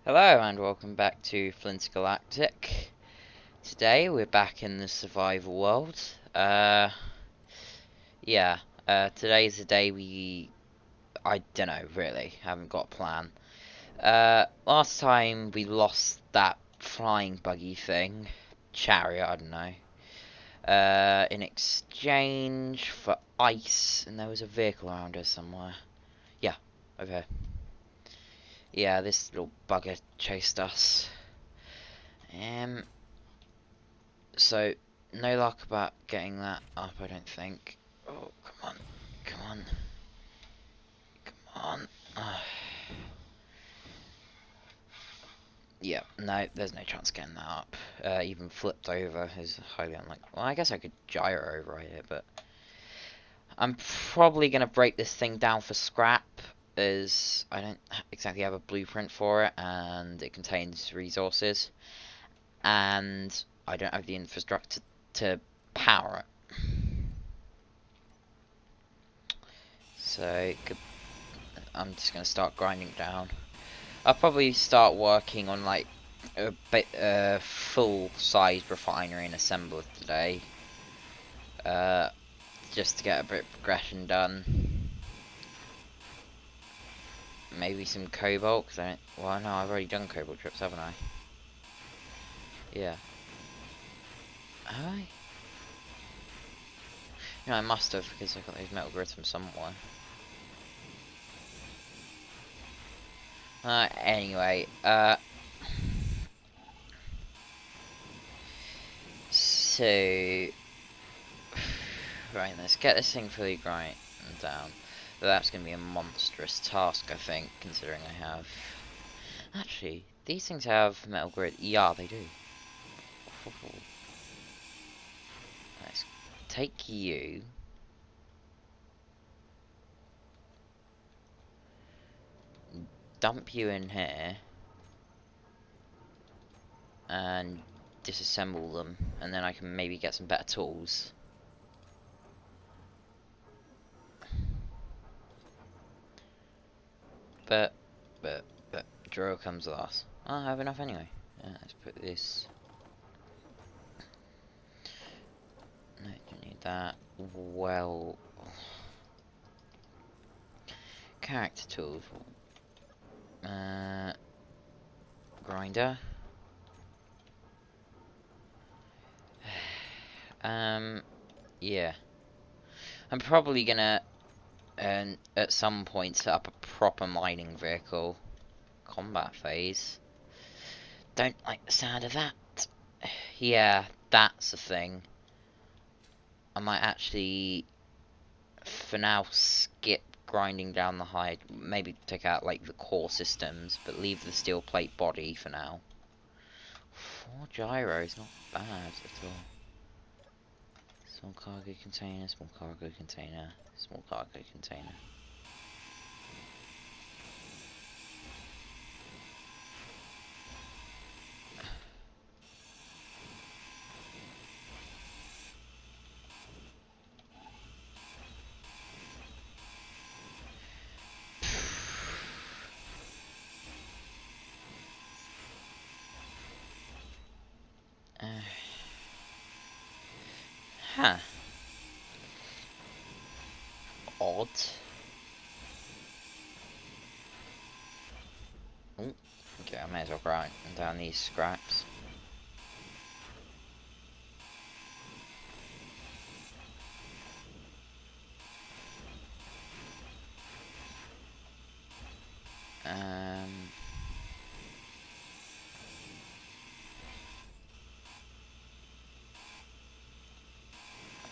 Hello and welcome back to Flint Galactic. Today we're back in the survival world. Yeah. Today's the day I don't know really. Haven't got a plan. Last time we lost that flying buggy thing, chariot. I don't know. In exchange for ice, and there was a vehicle around us somewhere. Yeah, over here. Yeah, this little bugger chased us. Um. So, no luck about getting that up, I don't think. Oh, come on. Come on. Come on. Yeah, no, there's no chance getting that up. Even flipped over is highly unlikely. Well, I guess I could gyro over right here, but I'm probably going to break this thing down for scrap, as I don't exactly have a blueprint for it, and it contains resources, and I don't have the infrastructure to power it. So, I'm just going to start grinding down. I'll probably start working on like a full-size refinery and assembler today. Just to get a bit of progression done. Maybe some cobalt, because I don't... Well, no, I've already done cobalt trips, haven't I? Yeah. Have I? No, I must have, because I got those metal grids from somewhere. Anyway, so... Right, let's get this thing fully grind down. But that's going to be a monstrous task, I think, considering I have... Actually, these things have metal grid. Yeah, they do. Let's take you. Dump you in here. And disassemble them. And then I can maybe get some better tools. But, drill comes last. Oh, I have enough anyway. Yeah, let's put this. No, don't need that. Well, character tools. Grinder. Yeah. I'm probably gonna, at some point, set up a proper mining vehicle. Combat phase. Don't like the sound of that. Yeah, that's a thing. I might actually, for now, skip grinding down the hide. Maybe take out, like, the core systems, but leave the steel plate body for now. 4 gyros, not bad at all. Small cargo container, small cargo container, small cargo container. Huh. Odd. Ooh, okay, I may as well grind down these scraps.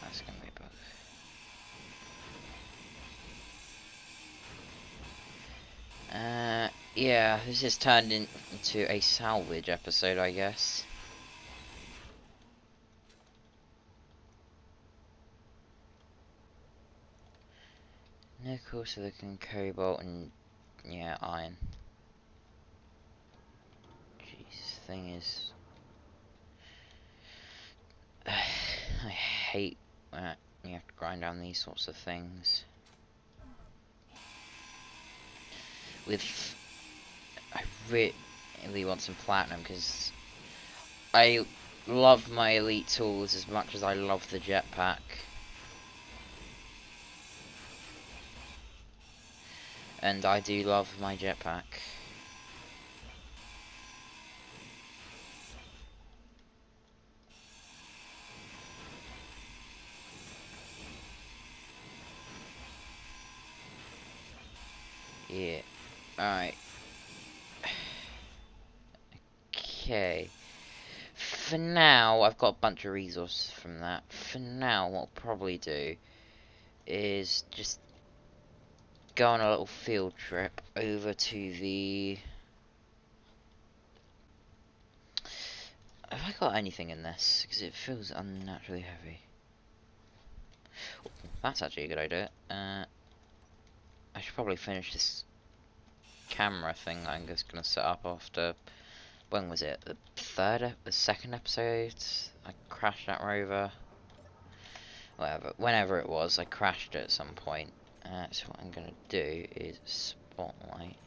That's gonna be a bug. Yeah, this has turned into a salvage episode, I guess. Nickel, silicon, cobalt, and yeah, iron. Jeez, this thing is. I hate when you have to grind down these sorts of things. With. I definitely want some platinum because I love my elite tools as much as I love the jetpack. And I do love my jetpack. Yeah. Alright. Okay. For now, I've got a bunch of resources from that. For now, what I'll probably do is just go on a little field trip over to the... Have I got anything in this? Because it feels unnaturally heavy. Oh, that's actually a good idea. I should probably finish this camera thing that I'm just going to set up after... When was it? The second episode? I crashed that Rover. Whatever. Whenever it was, I crashed it at some point. So what I'm going to do is spotlight.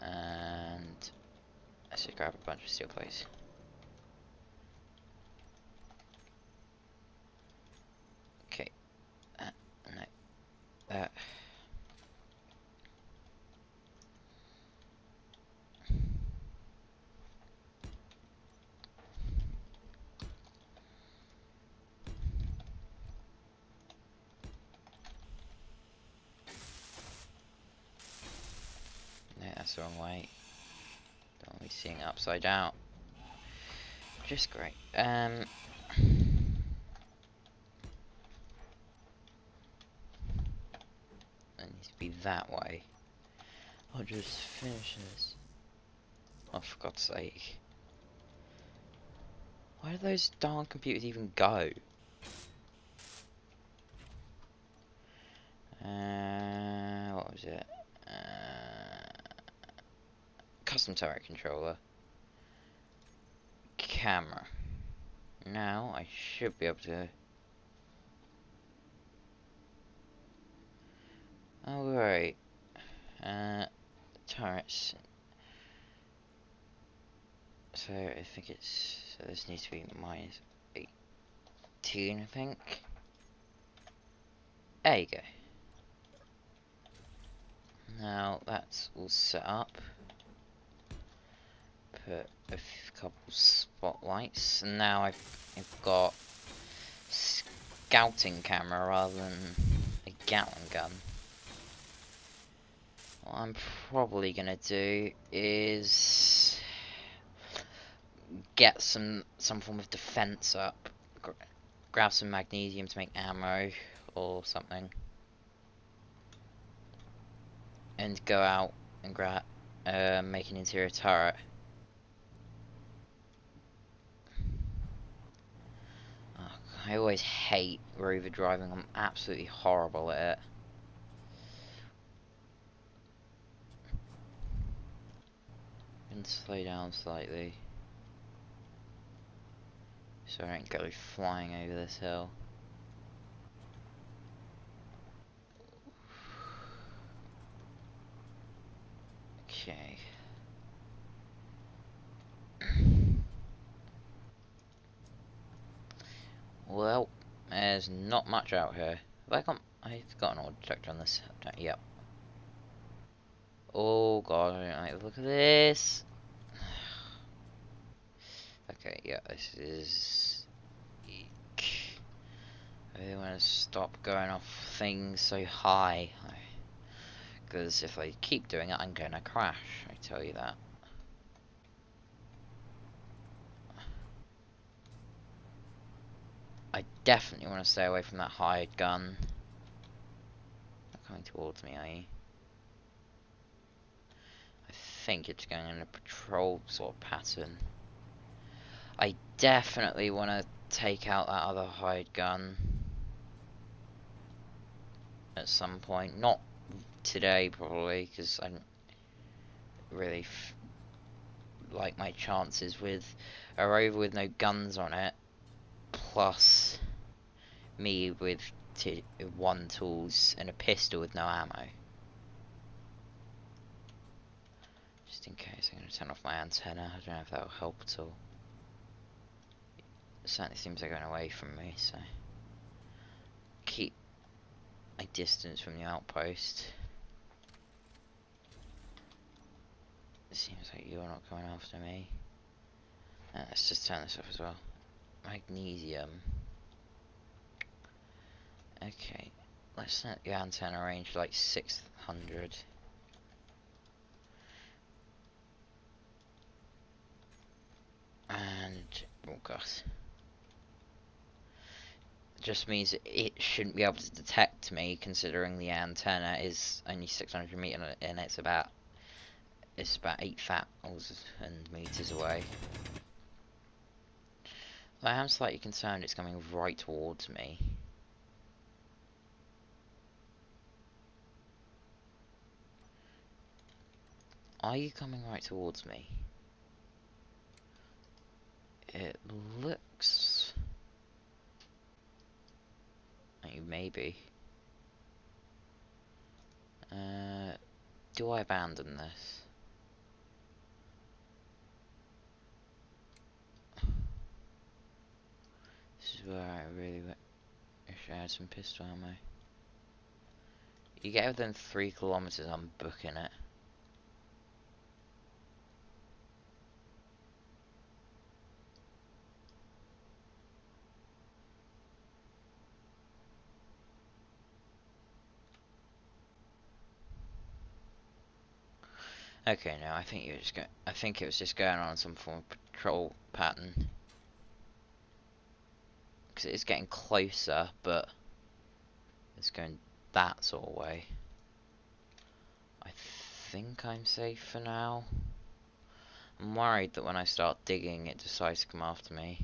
And let's just grab a bunch of steel plates. Okay. No. No, that's the wrong way. Don't want me seeing it upside down. Just great. It needs to be that way. I'll just finish this. Oh, for God's sake. Where do those darn computers even go? What was it? Custom turret controller. Camera. Now I should be able to... Oh, right. Turrets. So I think it's... So this needs to be minus 18, I think. There you go. Now that's all set up. Put a couple spotlights, and now I've got scouting camera rather than a Gatling gun. What I'm probably gonna do is get some form of defense up, grab some magnesium to make ammo or something, and go out and grab make an interior turret. I always hate Rover driving, I'm absolutely horrible at it. And slow down slightly, so I don't go flying over this hill. Okay. Well, there's not much out here. I've got an oil detector on this. Yep. Oh god, I don't like the look of this. Okay, yeah, this is... Eek. I really want to stop going off things so high. Because if I keep doing it, I'm going to crash. I tell you that. I definitely want to stay away from that hired gun. Not coming towards me, are you? I think it's going in a patrol sort of pattern. I definitely want to take out that other hired gun at some point. Not today, probably, because I don't really like my chances with a Rover with no guns on it, plus me with one tools and a pistol with no ammo. in case, I'm going to turn off my antenna. I don't know if that will help at all. It certainly seems they're going away from me, so keep my distance from the outpost. It seems like you're not coming after me. Let's just turn this off as well. Magnesium. Okay, let's set the antenna range like 600. And oh god, just means it shouldn't be able to detect me, considering the antenna is only 600 meters and it's about 8,000 meters away. I am slightly concerned it's coming right towards me. Are you coming right towards me? It looks like you may be. Do I abandon this? This is where I really wish I had some pistol ammo. You get within 3 kilometers, I'm booking it. Okay, no, I think I think it was just going on some form of patrol pattern. Because it is getting closer, but it's going that sort of way. I think I'm safe for now. I'm worried that when I start digging, it decides to come after me.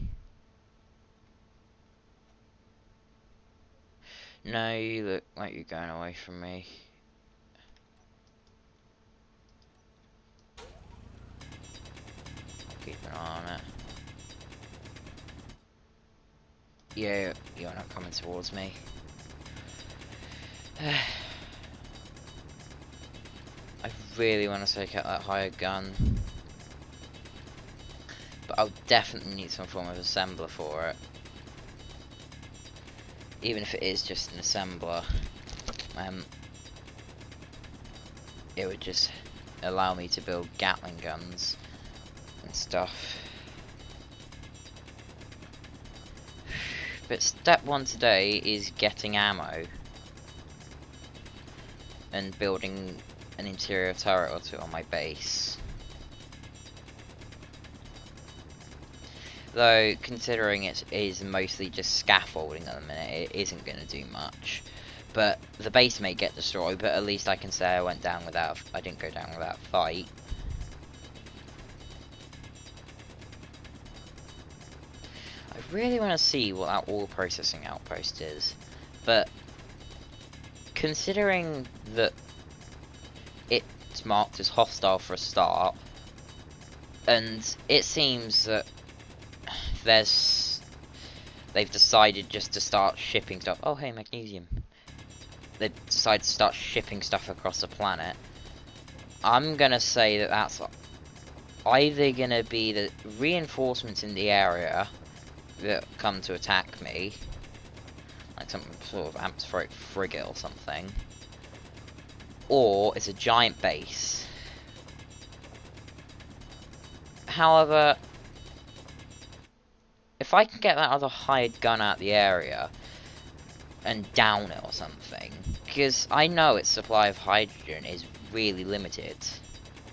No, you look like you're going away from me. I'll keep an eye on it. Yeah, you're not coming towards me. I really want to take out that hired gun. But I'll definitely need some form of assembler for it. Even if it is just an assembler. It would just allow me to build Gatling guns and stuff. But step 1 today is getting ammo and building an interior turret or 2 on my base. Though, considering it is mostly just scaffolding at the minute, it isn't going to do much. But the base may get destroyed, but at least I can say I didn't go down without a fight. I really want to see what that oil processing outpost is, but considering that it's marked as hostile for a start, and it seems that they've decided just to start shipping stuff. Oh hey, magnesium. They've decided to start shipping stuff across the planet. I'm gonna say that that's either gonna be the reinforcements in the area that come to attack me, like some sort of atmospheric frigate or something, or it's a giant base. However, if I can get that other hired gun out of the area and down it or something, because I know its supply of hydrogen is really limited.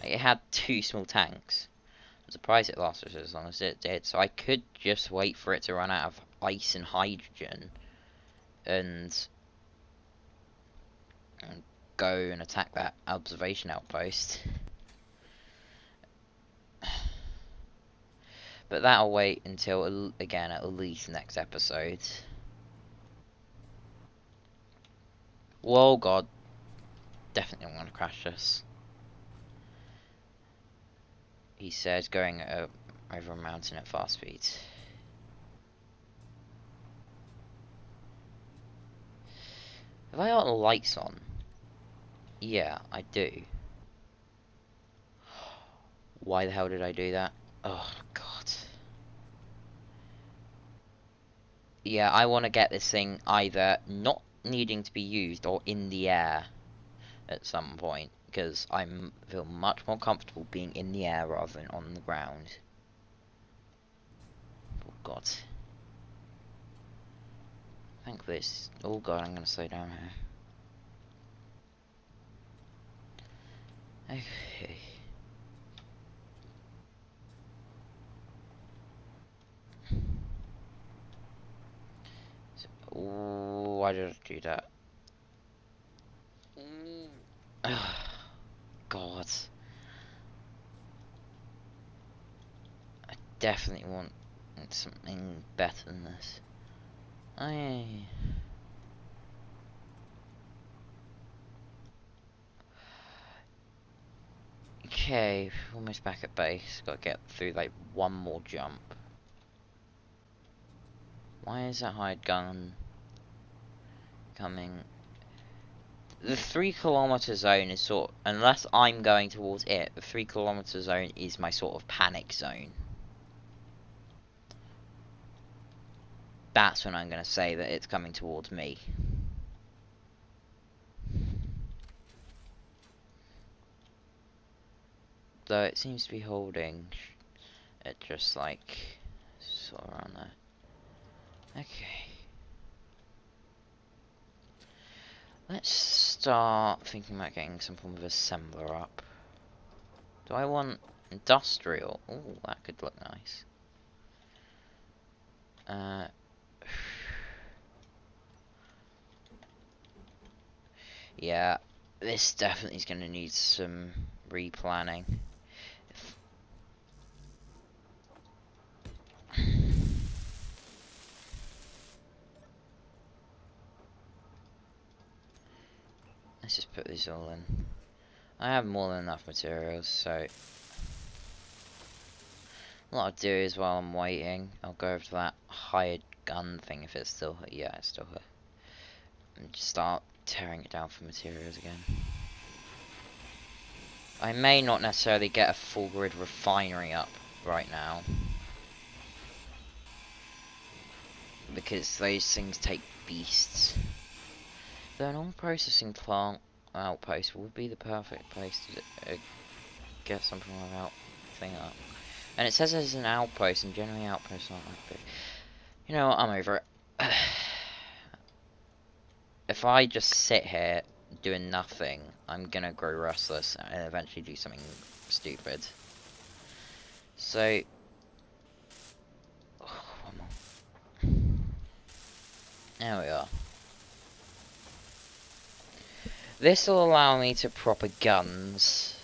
It had 2 small tanks. I'm surprised it lasted as long as it did, so I could just wait for it to run out of ice and hydrogen and go and attack that observation outpost. But that'll wait until, again, at least next episode. Whoa, god. Definitely don't want to crash this. He says going over a mountain at fast speeds. Have I got the lights on? Yeah, I do. Why the hell did I do that? Oh, God. Yeah, I want to get this thing either not needing to be used or in the air at some point, because I feel much more comfortable being in the air rather than on the ground. Oh, God. Thank this. Oh, God, I'm going to slow down here. Okay. Ooh, why did I do that? God. I definitely want something better than this. Okay, almost back at base. Gotta get through like one more jump. Why is that hired gun coming? The 3 kilometer zone is unless I'm going towards it, the 3 kilometer zone is my sort of panic zone. That's when I'm gonna say that it's coming towards me. Though it seems to be holding it just like sort of around there. Okay. Let's start thinking about getting some form of assembler up. Do I want industrial? Oh, that could look nice. Yeah, this definitely is going to need some replanning. Let's just put these all in. I have more than enough materials, so what I'll do is while I'm waiting, I'll go over to that hired gun thing if it's still here. Yeah, it's still here. And just start tearing it down for materials again. I may not necessarily get a full grid refinery up right now, because those things take beasts. Though an all-processing plant outpost would be the perfect place to get something without thing up. And it says there's an outpost, and generally outposts aren't that big. You know what, I'm over it. If I just sit here doing nothing, I'm gonna grow restless and eventually do something stupid. So, one more. There we are. This will allow me to proper guns,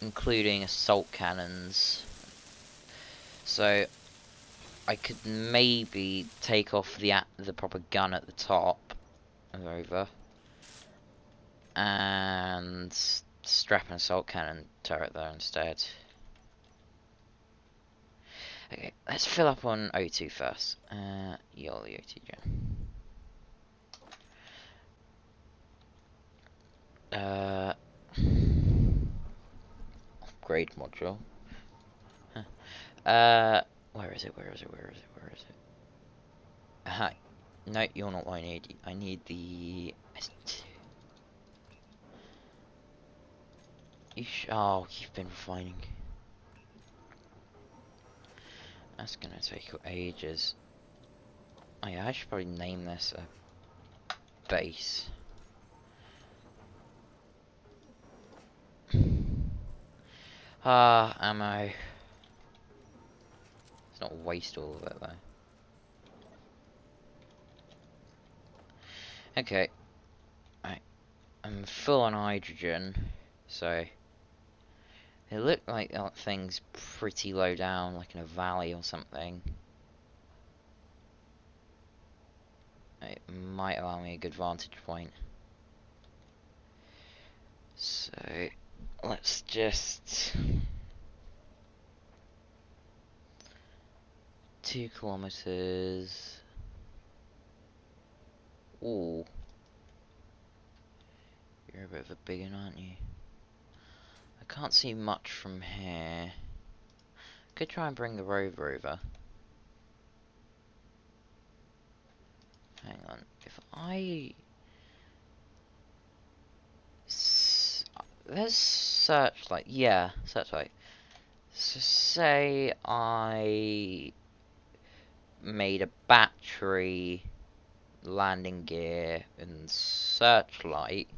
including assault cannons. So I could maybe take off the proper gun at the top of Rover and strap an assault cannon turret there instead. Okay, let's fill up on O2 first. You're the O2 gen. Upgrade module. Where is it? Where is it? Where is it? Where is it? Aha. No, you're not what I need. I need the... Oh, you've been refining. That's gonna take ages. Oh yeah, I should probably name this a base. Ah, ammo. Let's not waste all of it though. Okay. Right. I'm full on hydrogen, so it looked like that thing's pretty low down, like in a valley or something. It might allow me a good vantage point. So let's just 2 kilometers. Ooh, you're a bit of a big one, aren't you? can't see much from here. Could try and bring the Rover over. Hang on. If I... Let's searchlight. Yeah, searchlight. So say I made a battery, landing gear, and searchlight.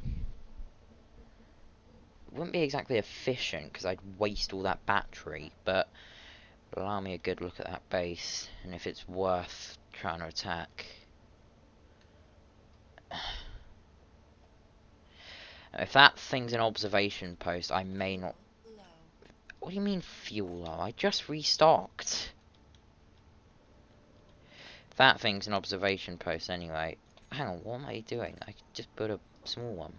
It wouldn't be exactly efficient because I'd waste all that battery, but allow me a good look at that base and if it's worth trying to attack. If that thing's an observation post, I may not... What do you mean fuel low? I just restocked. If that thing's an observation post anyway. Hang on, what am I doing? I could just put a small one.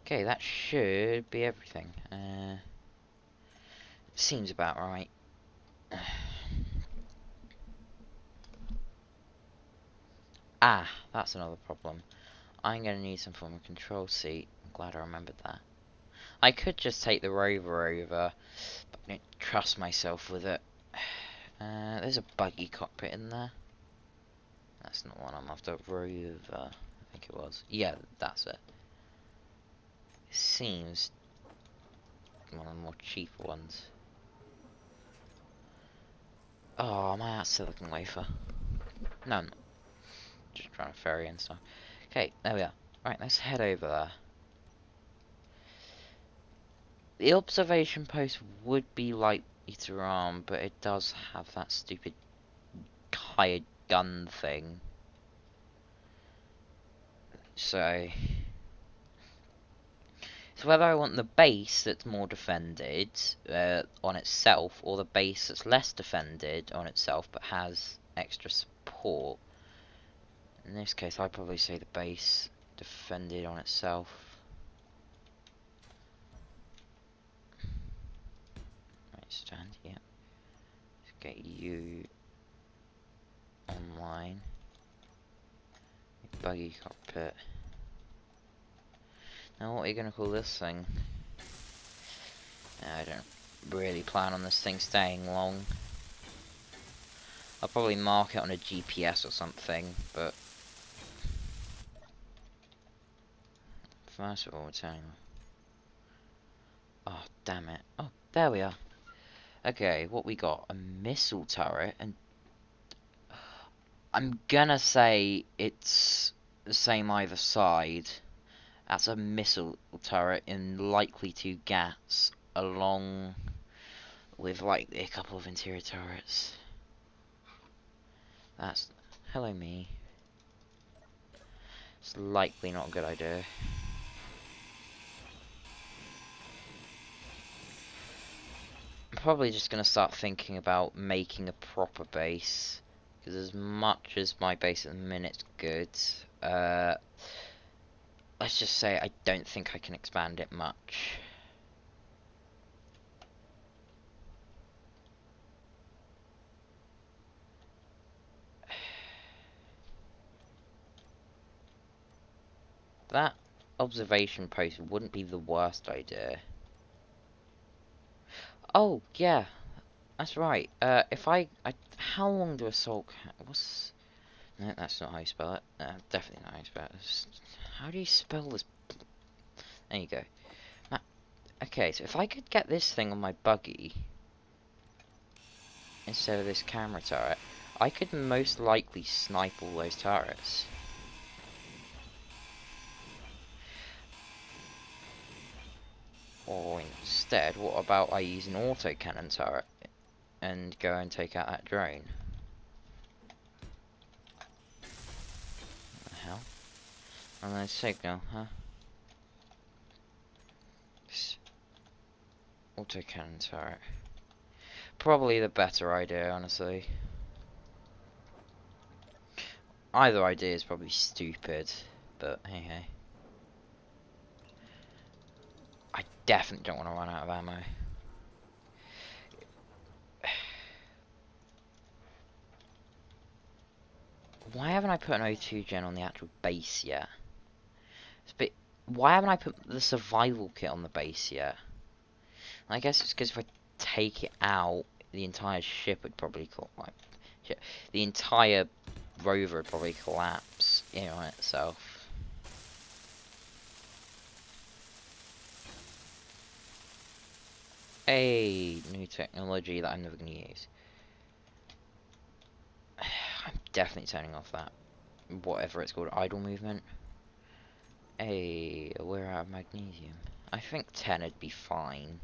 Okay, that should be everything. Seems about right. Ah, that's another problem. I'm going to need some form of control seat. I'm glad I remembered that. I could just take the Rover over, but I don't trust myself with it. There's a buggy cockpit in there. That's not one I'm after. Rover, I think it was. Yeah, that's it. Seems one of the more cheaper ones. Oh, am I out silicon wafer? No, I'm not. Just trying to ferry and stuff. Okay, there we are. Right, let's head over there. The observation post would be likely to arm, but it does have that stupid hired gun thing. So whether I want the base that's more defended on itself, or the base that's less defended on itself but has extra support. In this case, I'd probably say the base defended on itself. Right, stand, yeah. Let's get you online. Buggy cockpit. Now, what are you going to call this thing? I don't really plan on this thing staying long. I'll probably mark it on a GPS or something, but first of all, we're telling them. Oh, damn it. Oh, there we are. Okay, what we got? A missile turret, and I'm gonna say it's the same either side. That's a missile turret in likely to gas, along with like a couple of interior turrets. That's... hello me. It's likely not a good idea. I'm probably just going to start thinking about making a proper base. Because as much as my base at the minute's good, let's just say I don't think I can expand it much. That observation post wouldn't be the worst idea. Oh, yeah. That's right. If I how long do assault... what's... No, that's not how you spell it. Definitely not how you spell it. How do you spell this? There you go. Okay, so if I could get this thing on my buggy instead of this camera turret, I could most likely snipe all those turrets. Or instead, what about I use an autocannon turret and go and take out that drone? What the hell? And then signal, huh? Autocannon turret. Probably the better idea, honestly. Either idea is probably stupid, but hey hey. I definitely don't want to run out of ammo. Why haven't I put an O2 gen on the actual base yet? Why haven't I put the survival kit on the base yet? I guess it's because if I take it out, the entire ship would probably the entire rover would probably collapse in on itself. A new technology that I'm never going to use. I'm definitely turning off that, whatever it's called, idle movement. Hey, we're out of magnesium. I think 10 would be fine.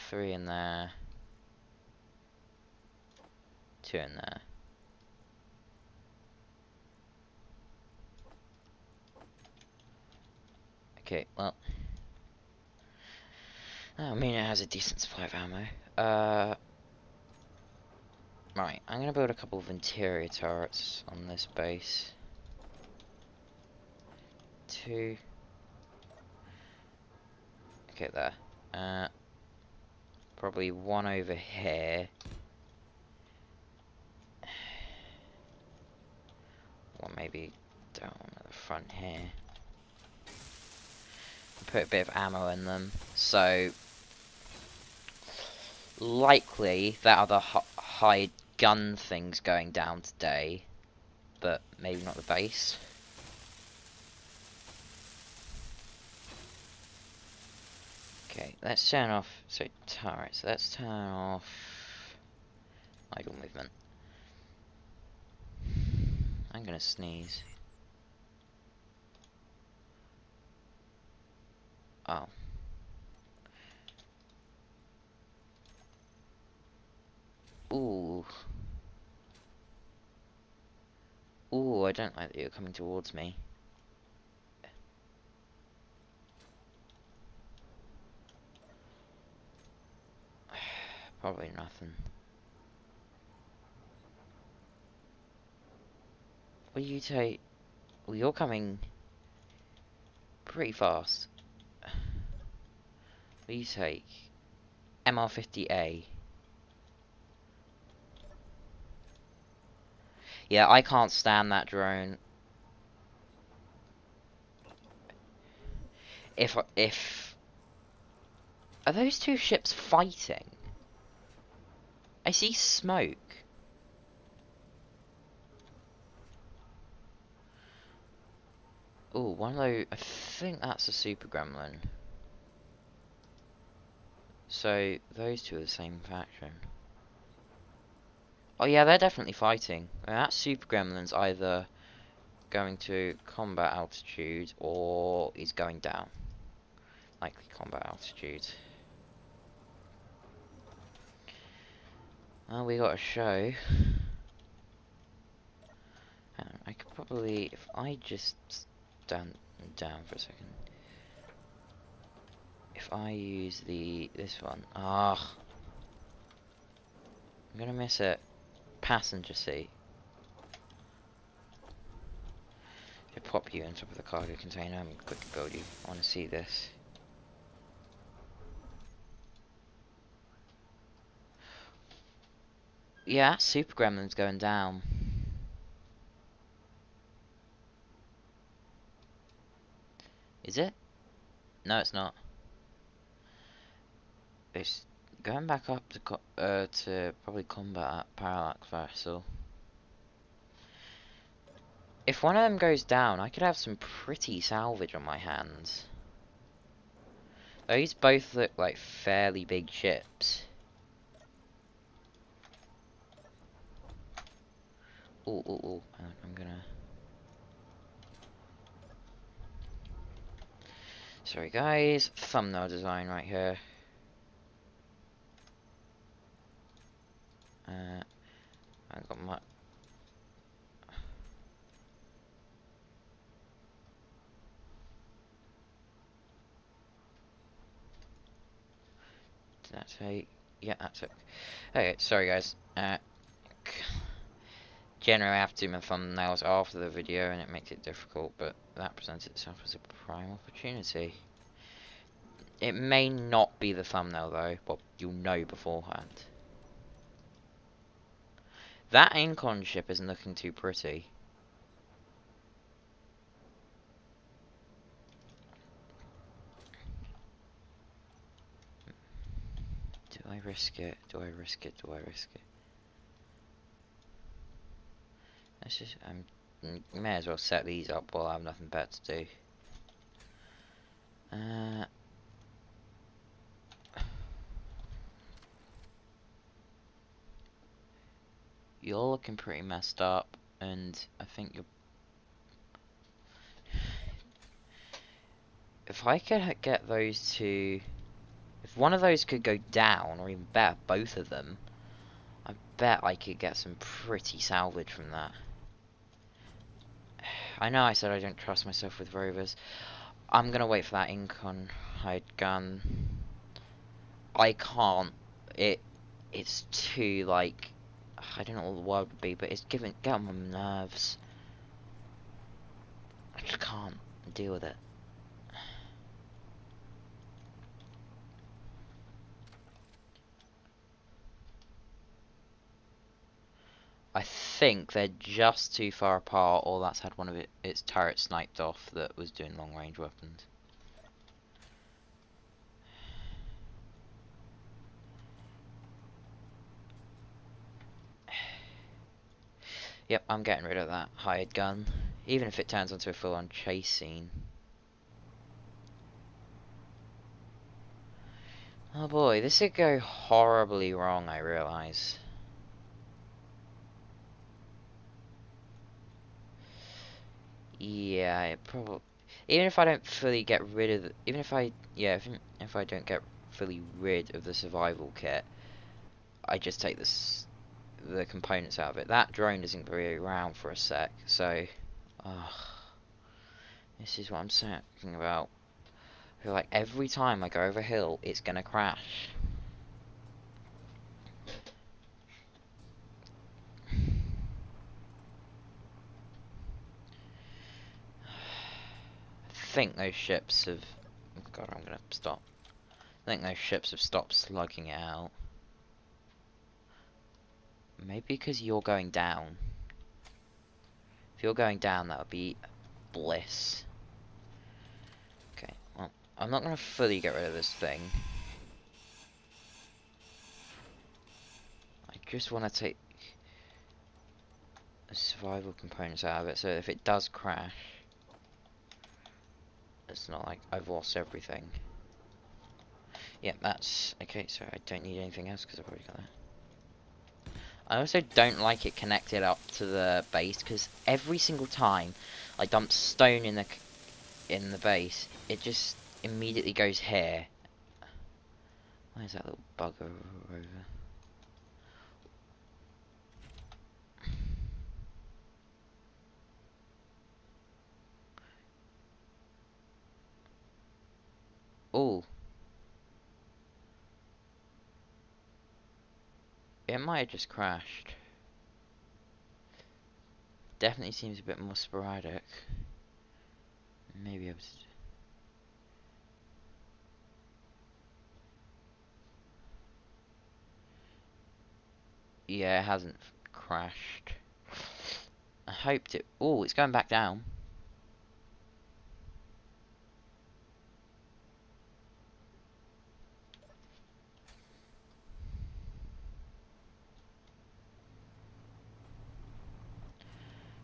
Three in there. Two in there. Okay, well. I mean, it has a decent supply of ammo. Right, I'm gonna build a couple of interior turrets on this base. Two. Okay, there. Probably one over here. One maybe down at the front here. Put a bit of ammo in them. So, likely that other high gun thing's going down today. But maybe not the base. Okay, let's turn off, so turrets, let's turn off idle movement. I'm gonna sneeze. Oh. Ooh. Ooh, I don't like that you're coming towards me. Probably nothing. Will you take... Well, you're coming pretty fast. Will you take MR50A? Yeah, I can't stand that drone. If... Are those two ships fighting? I see smoke. Oh, one of those... I think that's a super gremlin. So, those two are the same faction. Oh yeah, they're definitely fighting. That super gremlin's either going to combat altitude or he's going down. Likely combat altitude. Well, we got a show. I could probably, if I just stand down for a second. If I use this one, I'm gonna miss it. Passenger seat. To pop you on top of the cargo container and quickly build you. I want to see this. Yeah, Super Gremlin's going down. Is it? No, it's not. It's going back up to probably combat that parallax vessel. If one of them goes down, I could have some pretty salvage on my hands. Those both look like fairly big ships. Ooh, ooh, ooh. I'm gonna... Sorry guys, thumbnail design right here. I've got my... Did that take... Yeah, that took... Okay, sorry guys. generally have to do my thumbnails after the video, and it makes it difficult, but that presents itself as a prime opportunity. It may not be the thumbnail though, but you'll know beforehand. That Incon ship isn't looking too pretty. Do I risk it? Do I risk it? Do I risk it? Let's just, may as well set these up while I have nothing better to do. You're looking pretty messed up, and I think you're... If I could get those two... If one of those could go down, or even better, both of them, I bet I could get some pretty salvage from that. I know I said I don't trust myself with rovers. I'm gonna wait for that Incon hide gun. I can't. It's too, like... I don't know what the word would be, but it's getting on my nerves. I just can't deal with it. I think they're just too far apart, or that's had one of its turrets sniped off that was doing long range weapons. Yep, I'm getting rid of that hired gun, even if it turns into a full-on chase scene. Oh boy, this could go horribly wrong, I realise. Yeah, it probably... Even if I don't fully get rid of... Even if I... Yeah, if I don't get fully rid of the survival kit, I just take the components out of it. That drone isn't going to be around for a sec, so... This is what I'm talking about. I feel like every time I go over a hill, it's going to crash. I think those ships have... Oh god, I'm gonna stop. I think those ships have stopped slugging it out. Maybe because you're going down. If you're going down, that would be bliss. Okay, well, I'm not gonna fully get rid of this thing. I just want to take the survival components out of it, so if it does crash, it's not like I've lost everything. Yeah, that's... Okay, so I don't need anything else because I've already got that. I also don't like it connected up to the base, because every single time I dump stone in the base, it just immediately goes here. Where's that little bugger over? Oh. It might have just crashed. Definitely seems a bit more sporadic. Maybe I was... Yeah, it hasn't crashed. I hoped it... Oh, it's going back down.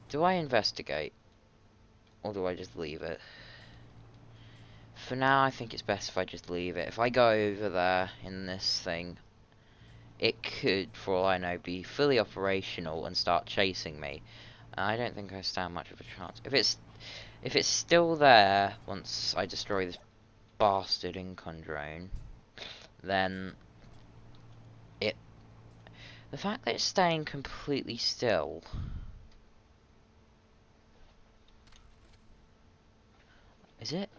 Do I investigate? Or do I just leave it? For now, I think it's best if I just leave it. If I go over there in this thing, it could, for all I know, be fully operational and start chasing me. I don't think I stand much of a chance. If it's still there once I destroy this bastard Incon drone, then the fact that it's staying completely still. Is it?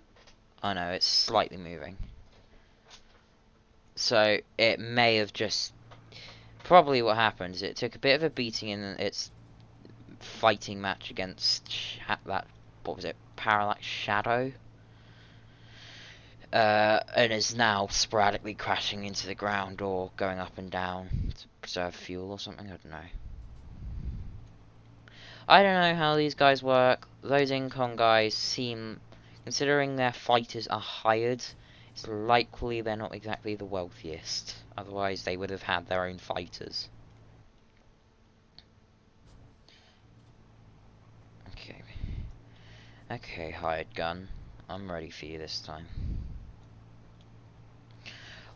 Oh no, it's slightly moving. So it may have just... Probably what happened is it took a bit of a beating in its fighting match against that, what was it, Parallax Shadow, and is now sporadically crashing into the ground or going up and down to preserve fuel or something. I don't know. I don't know how these guys work. Those Incon guys seem, considering their fighters are hired, it's likely they're not exactly the wealthiest. Otherwise, they would have had their own fighters. Okay. Okay, hired gun. I'm ready for you this time.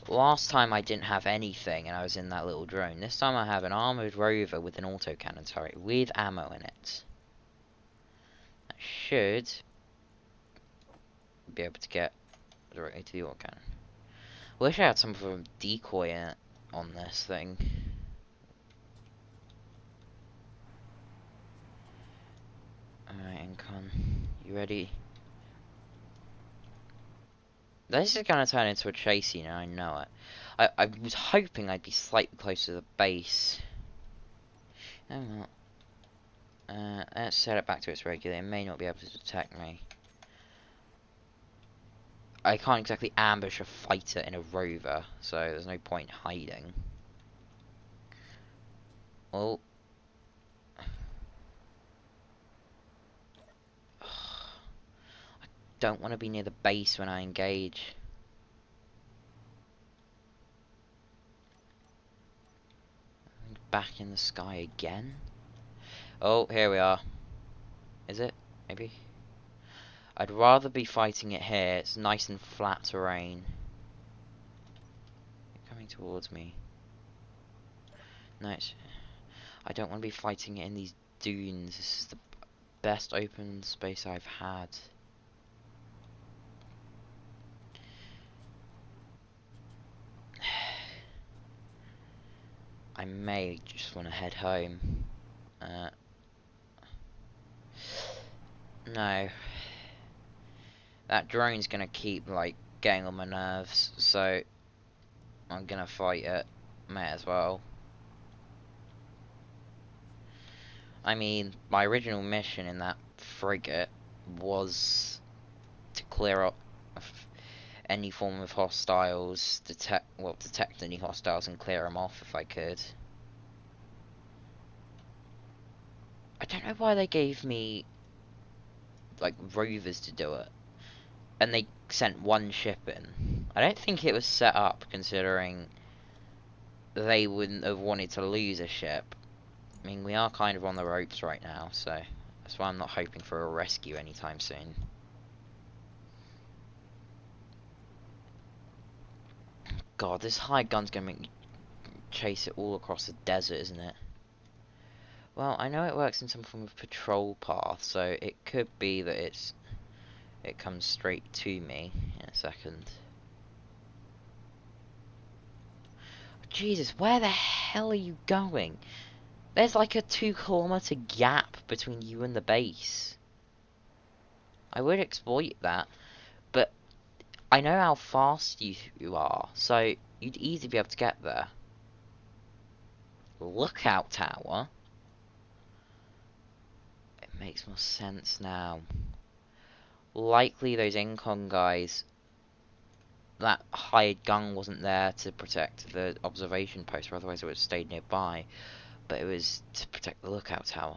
Last time I didn't have anything and I was in that little drone. This time I have an armoured rover with an autocannon turret with ammo in it. I should be able to get directly to the autocannon. Wish I had some sort of decoy in it on this thing. Alright, Incon. You ready? This is gonna turn into a chase scene, and I know it. I was hoping I'd be slightly closer to the base. No, I'm not. Let's set it back to its regular. It may not be able to detect me. I can't exactly ambush a fighter in a rover, so there's no point hiding. Oh. I don't want to be near the base when I engage. Back in the sky again? Oh, here we are. Is it? Maybe? I'd rather be fighting it here. It's nice and flat terrain. You're coming towards me. Nice. I don't want to be fighting it in these dunes. This is the best open space I've had. I may just want to head home. No. That drone's gonna keep, like, getting on my nerves, so I'm gonna fight it. May as well. I mean, my original mission in that frigate was to clear up any form of hostiles, detect any hostiles and clear them off if I could. I don't know why they gave me, like, rovers to do it. And they sent one ship in. I don't think it was set up considering they wouldn't have wanted to lose a ship. I mean, we are kind of on the ropes right now, so that's why I'm not hoping for a rescue anytime soon. God, this high gun's gonna make me chase it all across the desert, isn't it? Well, I know it works in some form of patrol path, so it could be that it comes straight to me in a second. Jesus, where the hell are you going? There's like a 2 kilometer gap between you and the base. I would exploit that, but I know how fast you are, so you'd easily be able to get there. Lookout tower? It makes more sense now. Likely those Incon guys, that hired gun wasn't there to protect the observation post, or otherwise it would have stayed nearby, but it was to protect the lookout tower.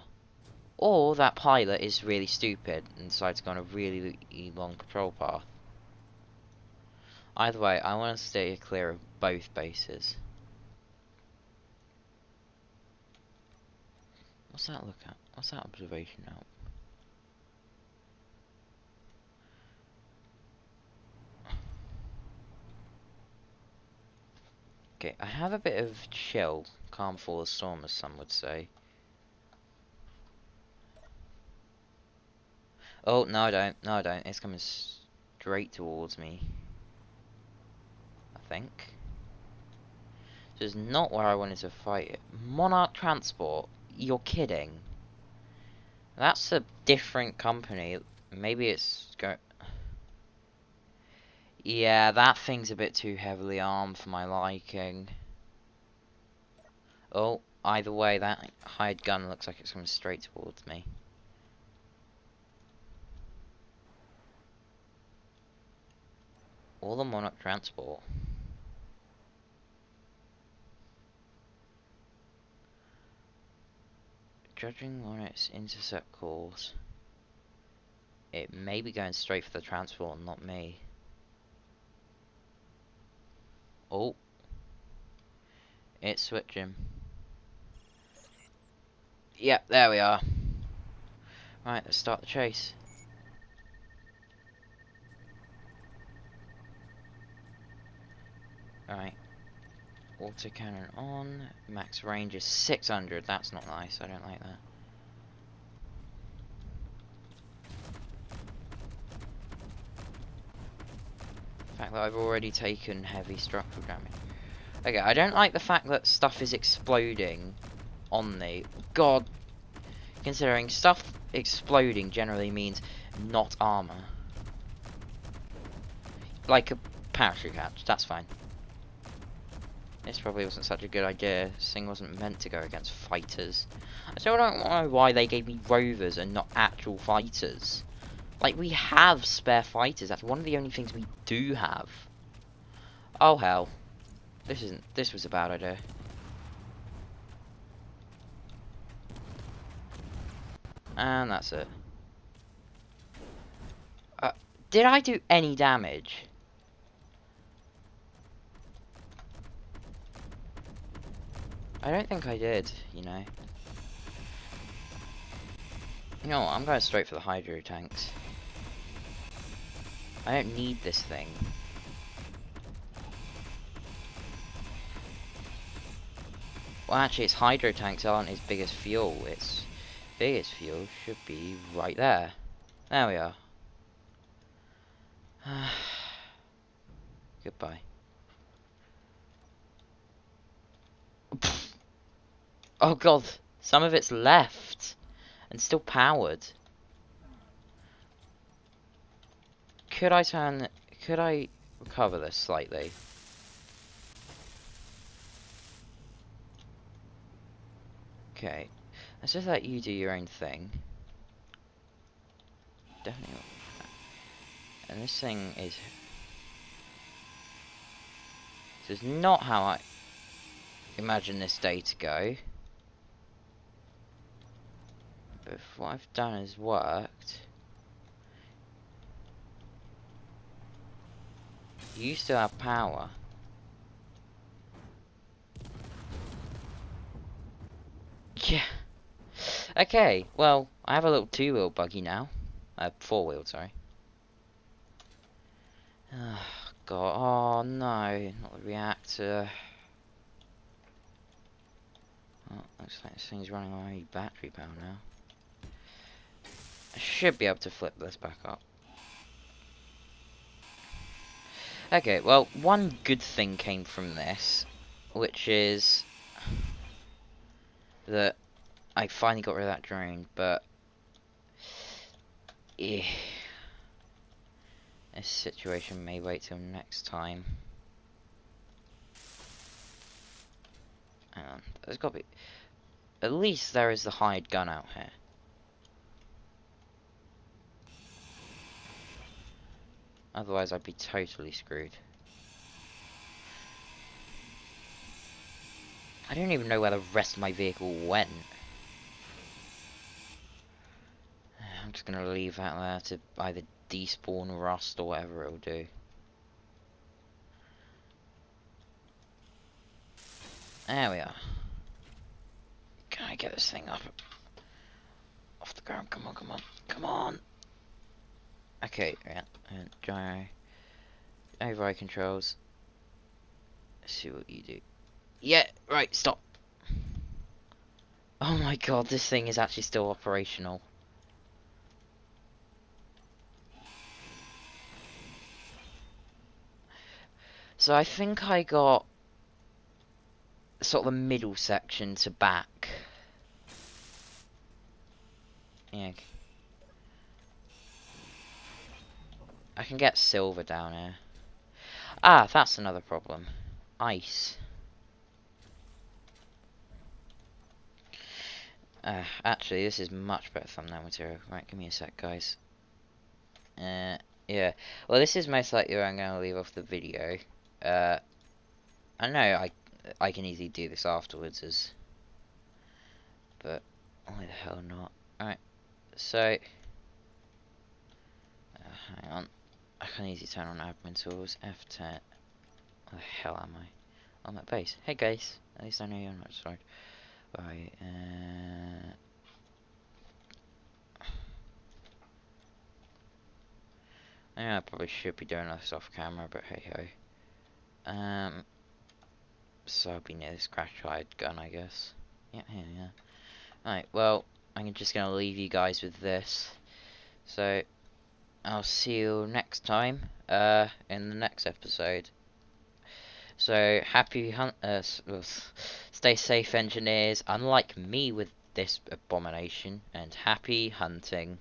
Or that pilot is really stupid and decides to go on a really long patrol path. Either way, I want to stay clear of both bases. What's that lookout? What's that observation out? Okay, I have a bit of chill, calm before the storm, as some would say. Oh, no I don't, no I don't, it's coming straight towards me. I think. This is not where I wanted to fight it. Monarch Transport? You're kidding. That's a different company. Maybe it's go. Yeah, that thing's a bit too heavily armed for my liking. Oh, either way, that hired gun looks like it's coming straight towards me. All the Monarch transport. Judging on its intercept course, it may be going straight for the transport and not me. Oh. It's switching. Yep, there we are. Right, let's start the chase. Right. Autocannon on. Max range is 600. That's not nice. I don't like that. The fact that I've already taken heavy structural damage. Okay, I don't like the fact that stuff is exploding on me. God. Considering stuff exploding generally means not armor. Like a parachute hatch. That's fine. This probably wasn't such a good idea. This thing wasn't meant to go against fighters. I still don't know why they gave me rovers and not actual fighters. Like, we have spare fighters. That's one of the only things we do have. Oh hell. This was a bad idea. And that's it. Did I do any damage? I don't think I did, you know. You know what, I'm going straight for the hydro tanks. I don't need this thing. Well, actually, its hydro tanks aren't its biggest fuel. Its biggest fuel should be right there. There we are. Goodbye. Oh god, some of it's left. And still powered. Could I recover this slightly? Okay. Let's just let you do your own thing. Definitely not. And this thing is... This is not how I imagine this day to go. But if what I've done has worked... You still have power. Yeah. Okay, well, I have a little two-wheel buggy now. Four-wheel, sorry. Oh, God. Oh, no. Not the reactor. Oh, looks like this thing's running on only battery power now. I should be able to flip this back up. Okay, well, one good thing came from this, which is that I finally got rid of that drone, but this situation may wait till next time. Hang on, there's got to be... At least there is the hired gun out here. Otherwise I'd be totally screwed. I don't even know where the rest of my vehicle went. I'm just gonna leave that there to either despawn, rust, or whatever it'll do. There we are. Can I get this thing up? Off the ground, come on, come on, come on! Okay, yeah, and gyro. Override controls. Let's see what you do. Yeah, right, stop. Oh my god, this thing is actually still operational. So I think I got sort of the middle section to back. Yeah. I can get silver down here. Ah, that's another problem. Ice. Actually, this is much better thumbnail material. Right, give me a sec, guys. Yeah. Well, this is most likely where I'm going to leave off the video. I know I can easily do this afterwards, but why the hell not? Alright, so... hang on. I can easily turn on admin tools. F10. Where the hell am I? I'm at base. Hey guys. At least I know you're on that side. Right, yeah, I probably should be doing this off camera, but hey ho. So I'll be near this crash hide gun, I guess. Yeah. Alright, well, I'm just gonna leave you guys with this. So, I'll see you next time, in the next episode. So, happy hunt, stay safe, engineers, unlike me with this abomination, and happy hunting.